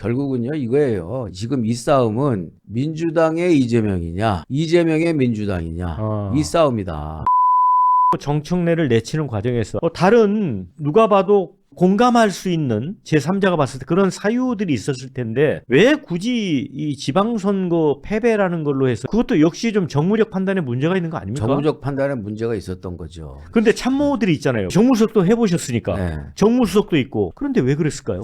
결국은요 이거예요. 지금 이 싸움은 민주당의 이재명이냐 이재명의 민주당이냐 이 싸움이다. 정청래를 내치는 과정에서 다른 누가 봐도 공감할 수 있는 제3자가 봤을 때 그런 사유들이 있었을 텐데 왜 굳이 이 지방선거 패배라는 걸로 해서 그것도 역시 좀 정무적 판단에 문제가 있는 거 아닙니까? 정무적 판단에 문제가 있었던 거죠. 근데 참모들이 있잖아요. 정무수석도 해보셨으니까. 네. 정무수석도 있고. 그런데 왜 그랬을까요?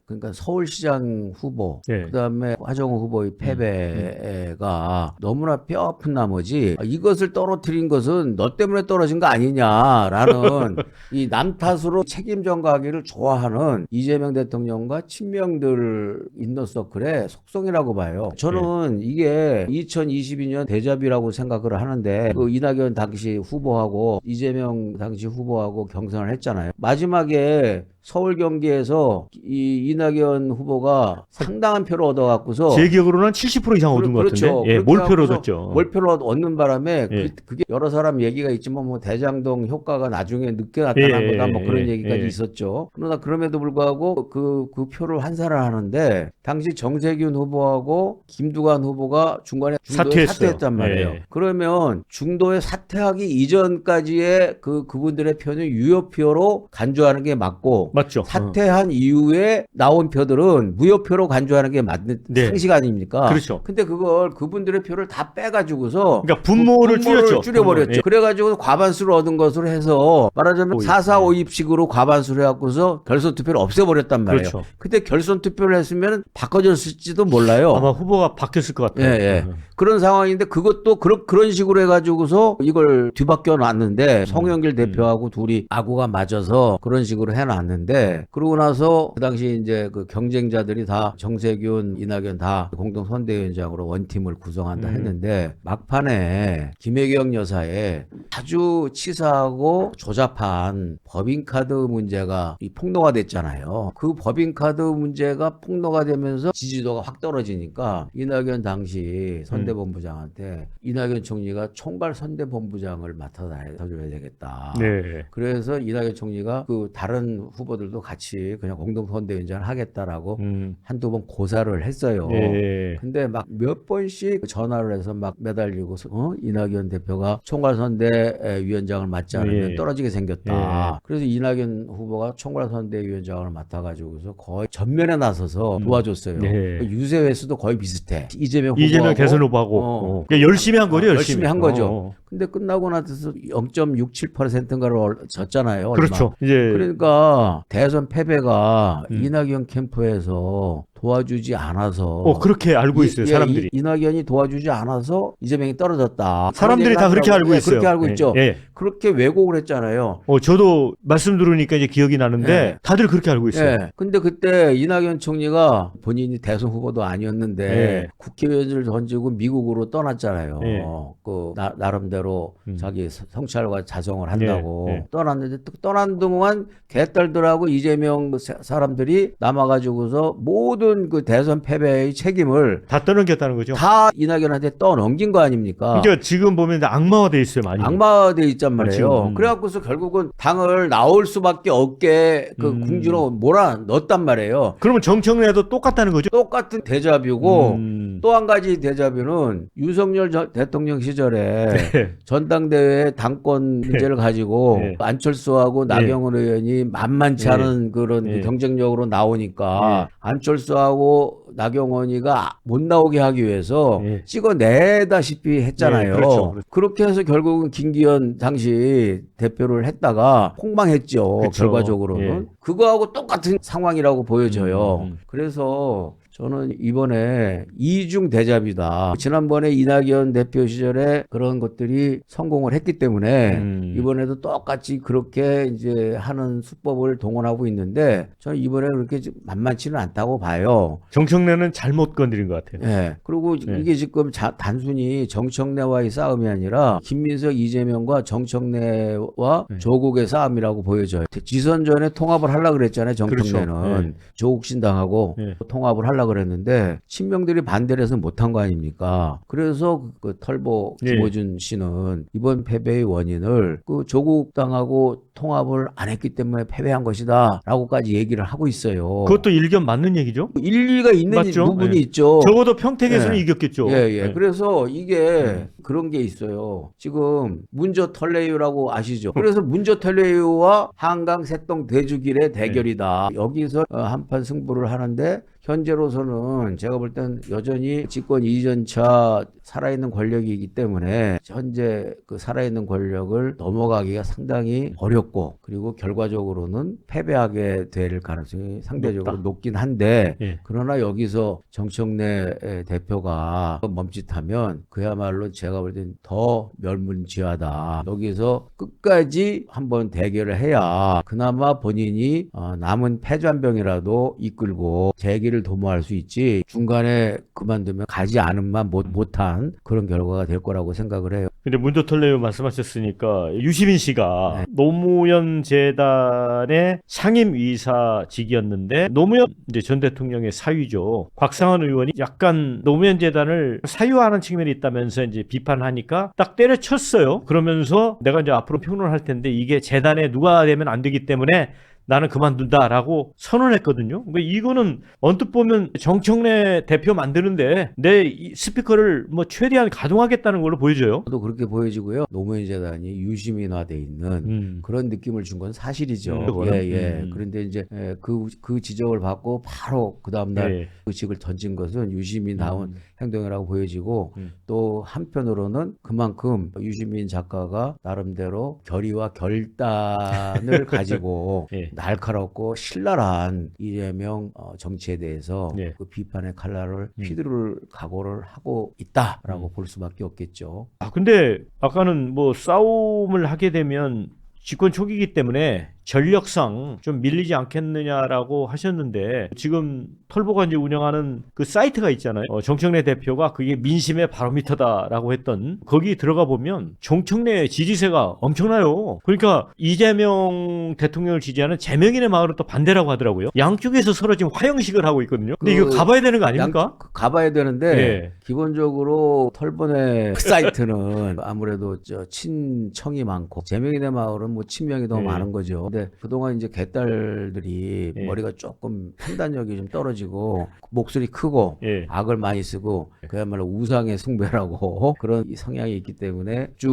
그러니까 서울시장 후보 네. 그다음에 하정우 후보의 패배가 너무나 뼈아픈 나머지 이것을 떨어뜨린 것은 너 때문에 떨어진 거 아니냐라는 이 남 탓으로 책임 전가하기를 좋아하는 이재명 대통령과 친명들 인너서클의 속성이라고 봐요. 저는 이게 2022년 데자뷰라고 생각을 하는데 그 이낙연 당시 후보하고 이재명 당시 후보하고 경선을 했잖아요. 마지막에 서울 경기에서 이 이낙연 후보가 상당한 표를 얻어갖고서 제 기억으로는 70% 이상 얻은 것 그렇죠. 같은데. 예, 몰표를 얻었죠. 몰표를 얻는 바람에 예. 그게 여러 사람 얘기가 있지만 뭐 대장동 효과가 나중에 늦게 나타난 거다 뭐 그런 얘기까지 있었죠. 그러나 그럼에도 불구하고 그 표를 환산을 하는데 당시 정세균 후보하고 김두관 후보가 중도에 사퇴했단 말이에요. 예. 그러면 중도에 사퇴하기 이전까지의 그분들의 표는 유효표로 간주하는 게 맞고 맞죠. 사퇴한 이후에 나온 표들은 무효표로 간주하는 게 맞는 네. 상식 아닙니까? 그렇죠. 근데 그걸 그분들의 표를 다 빼가지고서 그러니까 분모를 줄여버렸죠. 예. 그래가지고 과반수를 얻은 것으로 해서 말하자면 4-4-5입식으로 과반수를 해갖고서 결선 투표를 없애버렸단 말이에요. 그렇죠. 근데 결선 투표를 했으면 바꿔졌을지도 몰라요. 아마 후보가 바뀌었을 것 같아요. 예. 그런 상황인데 그것도 그런 식으로 해가지고서 이걸 뒤바뀌어 놨는데 송영길 대표하고 둘이 아구가 맞아서 그런 식으로 해놨는데 그러고 나서 그 당시 이제 그 경쟁자들이 다 정세균, 이낙연 다 공동 선대위원장으로 원팀을 구성한다 했는데 막판에 김혜경 여사의 아주 치사하고 조잡한 법인카드 문제가 폭로가 됐잖아요. 그 법인카드 문제가 폭로가 되면서 지지도가 확 떨어지니까 이낙연 당시 선대본부장한테 이낙연 총리가 총괄 선대본부장을 맡아줘야 되겠다. 네. 그래서 이낙연 총리가 그 다른 후보들도 같이 그냥 공동 선대위원장을 하겠다라고 한두 번 고사를 했어요. 네. 근데 막 몇 번씩 전화를 해서 막 매달리고 이낙연 대표가 총괄 선대위원장을 맡지 않으면 떨어지게 생겼다. 그래서 이낙연 후보가 총괄 선대위원장을 맡아가지고서 거의 전면에 나서서 도와줬어요. 유세 횟수도 거의 비슷해. 이재명 대선 후보하고 그러니까 열심히 한 거죠. 열심히 한 거죠. 근데 끝나고 나서 0.67%인가를 졌잖아요. 얼마. 그렇죠. 이제 그러니까 대선 패배가 이낙연 캠프에서 도와주지 않아서 그렇게 알고 있어요. 사람들이. 이낙연이 도와주지 않아서 이재명이 떨어졌다. 사람들이 다 그렇게 알고 있어요. 그렇게 알고 있죠. 예. 그렇게 왜곡을 했잖아요. 저도 말씀 들으니까 이제 기억이 나는데 예. 다들 그렇게 알고 있어요. 예. 근데 그때 이낙연 총리가 본인이 대선 후보도 아니었는데 국회의원을 던지고 미국으로 떠났잖아요. 그 나름대로 자기 성찰과 자성을 한다고 떠났는데 떠난 동안 개딸들하고 이재명 사람들이 남아가지고서 모든 그 대선 패배의 책임을 다 떠넘겼다는 거죠. 다 이낙연한테 떠넘긴 거 아닙니까? 그러니까 지금 보면 악마화돼 있어요, 많이. 악마화돼 있단 말이에요. 그래갖고서 결국은 당을 나올 수밖에 없게 그 궁지로 몰아 넣었단 말이에요. 그러면 정청래도 똑같다는 거죠? 똑같은 데자뷰고 또 한 가지 데자뷰는 윤석열 대통령 시절에 전당대회 당권 문제를 가지고 안철수하고 나경원 의원이 만만치 않은 그런 경쟁력으로 나오니까 안철수하고 나경원이가 못 나오게 하기 위해서 찍어내다시피 했잖아요. 그렇죠. 그렇게 해서 결국은 김기현 당시 대표를 했다가 폭망했죠. 그렇죠. 결과적으로는. 그거하고 똑같은 상황이라고 보여져요. 그래서 저는 이번에 이중 대자뷰다. 지난번에 이낙연 대표 시절에 그런 것들이 성공을 했기 때문에 이번에도 똑같이 그렇게 이제 하는 수법을 동원하고 있는데 저는 이번에 그렇게 만만치는 않다고 봐요. 정청래는 잘못 건드린 것 같아요. 네. 그리고 이게 지금 단순히 정청래와의 싸움이 아니라 김민석, 이재명과 정청래와 조국의 싸움이라고 보여져요. 지선 전에 통합을 하려고 그랬잖아요. 정청래는. 그렇죠. 조국 신당하고 통합을 하려고 그랬는데 친명들이 반대를 해서 못한 거 아닙니까? 그래서 그 털보 김어준 씨는 이번 패배의 원인을 그 조국 당하고 통합을 안 했기 때문에 패배한 것이다 라고까지 얘기를 하고 있어요. 그것도 일견 맞는 얘기죠? 일리가 있는 맞죠? 부분이 예. 있죠. 적어도 평택에서는 예. 이겼겠죠. 예, 예. 예. 그래서 이게 그런 게 있어요. 지금 문저 털레유라고 아시죠? 그래서 문저 털레유와 한강 새똥 대주길의 대결이다. 여기서 한판 승부를 하는데 현재로서는 제가 볼 땐 여전히 집권 이전차 살아있는 권력이기 때문에 현재 그 살아있는 권력을 넘어가기가 상당히 어렵고 그리고 결과적으로는 패배하게 될 가능성이 상대적으로 높긴 한데 예. 그러나 여기서 정청래 대표가 멈칫하면 그야말로 제가 볼 땐 더 멸문지하다. 여기서 끝까지 한번 대결을 해야 그나마 본인이 남은 패잔병이라도 이끌고 재기를 도모할 수 있지 중간에 그만두면 가지 않은만 못한 그런 결과가 될 거라고 생각을 해요. 근데 문조털레유 말씀하셨으니까 유시민 씨가 노무현 재단의 상임이사직이었는데 노무현 이제 전 대통령의 사위죠. 곽상원 의원이 약간 노무현 재단을 사유화하는 측면이 있다면서 이제 비판하니까 딱 때려쳤어요. 그러면서 내가 이제 앞으로 평론할 텐데 이게 재단에 누가 되면 안 되기 때문에 나는 그만둔다라고 선언했거든요. 이거는 언뜻 보면 정청래 대표 만드는데 내 스피커를 뭐 최대한 가동하겠다는 걸로 보여져요. 저도 그렇게 보여지고요. 노무현 재단이 유시민화돼 있는 그런 느낌을 준 건 사실이죠. 예. 그런데 이제 그 지적을 받고 바로 그 다음 날 의식을 던진 것은 유시민다운 행동이라고 보여지고 또 한편으로는 그만큼 유시민 작가가 나름대로 결의와 결단을 가지고 날카롭고 신랄한 이재명 정치에 대해서 그 비판의 칼날을 휘두를 각오를 하고 있다라고 볼 수밖에 없겠죠. 근데 아까는 뭐 싸움을 하게 되면 집권 초기이기 때문에 전력상 좀 밀리지 않겠느냐라고 하셨는데 지금 털보가 이제 운영하는 그 사이트가 있잖아요. 정청래 대표가 그게 민심의 바로미터다라고 했던 거기 들어가 보면 정청래 지지세가 엄청나요. 그러니까 이재명 대통령을 지지하는 재명인의 마을은 또 반대라고 하더라고요. 양쪽에서 서로 지금 화형식을 하고 있거든요. 근데 이거 가봐야 되는 거 아닙니까? 가봐야 되는데 기본적으로 털보의 사이트는 아무래도 친청이 많고 재명인의 마을은 뭐 친명이 더 많은 거죠. 근데 그동안 이제 개딸들이 머리가 조금 판단력이 좀 떨어지고 목소리 크고 악을 많이 쓰고 그야말로 우상의 숭배라고 그런 성향이 있기 때문에 쭉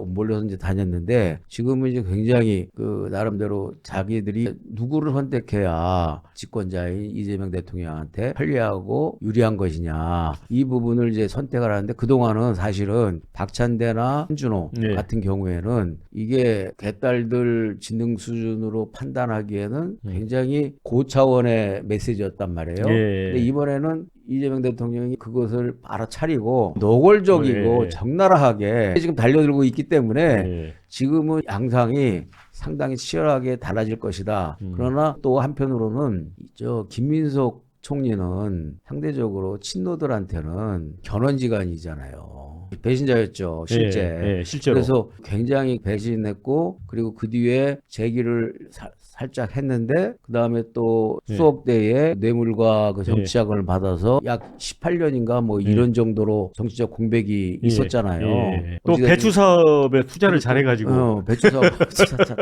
몰려서 이제 다녔는데 지금은 이제 굉장히 그 나름대로 자기들이 누구를 선택해야 집권자인 이재명 대통령한테 편리하고 유리한 것이냐 이 부분을 이제 선택을 하는데 그동안은 사실은 박찬대나 한준호 같은 경우에는 이게 개딸들 지능 수준으로 판단하기에는 굉장히 고차원의 메시지였단 말이에요. 근데 이번에는 이재명 대통령이 그것을 알아차리고 노골적이고 적나라하게 지금 달려들고 있기 때문에 지금은 양상이 상당히 치열하게 달라질 것이다. 그러나 또 한편으로는 김민석 총리는 상대적으로 친노들한테는 견원지간이잖아요. 배신자였죠, 실제. 실제로. 그래서 굉장히 배신했고, 그리고 그 뒤에 재기를 살짝 했는데, 그 다음에 또 수억대의 뇌물과 그 정치자금을 받아서 약 18년인가 뭐 이런 정도로 정치적 공백이 있었잖아요. 또 배추 사업에 투자를 잘해가지고. 배추 사업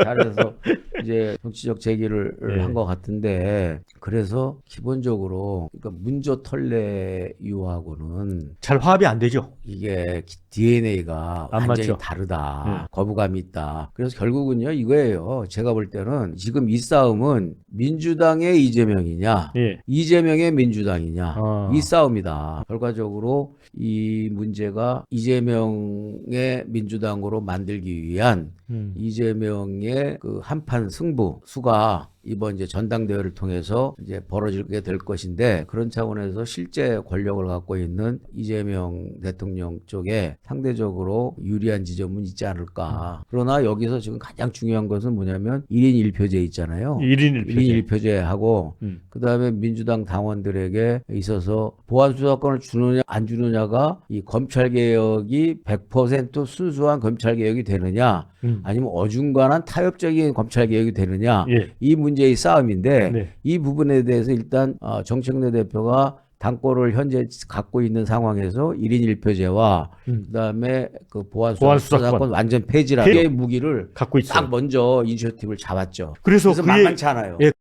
잘해서 이제 정치적 재기를 한 것 같은데, 그래서 기본적으로 그러니까 문조털레유하고는 잘 화합이 안 되죠. 이게 DNA가 완전히 맞죠. 다르다. 거부감이 있다. 그래서 결국은요 이거예요. 제가 볼 때는 지금 이 싸움은 민주당의 이재명이냐 이재명의 민주당이냐 이 싸움이다. 결과적으로 이 문제가 이재명의 민주당으로 만들기 위한 이재명의 그 한판 승부수가 이번 이제 전당대회를 통해서 이제 벌어지게 될 것인데 그런 차원에서 실제 권력을 갖고 있는 이재명 대통령 쪽에 상대적으로 유리한 지점은 있지 않을까. 그러나 여기서 지금 가장 중요한 것은 뭐냐면 1인 1표제 있잖아요. 1인 1표제하고 그다음에 민주당 당원들에게 있어서 보안수사권을 주느냐 안 주느냐가 이 검찰개혁이 100% 순수한 검찰개혁이 되느냐 아니면 어중간한 타협적인 검찰개혁이 되느냐 이 문제의 싸움인데 이 부분에 대해서 일단 정청래 대표가 당권을 현재 갖고 있는 상황에서 1인 1표제와 그다음에 그 보안 수사권 완전 폐지라는 무기를 갖고 있어요. 딱 먼저 이니셔티브를 잡았죠. 그래서 만만치 않아요. 예,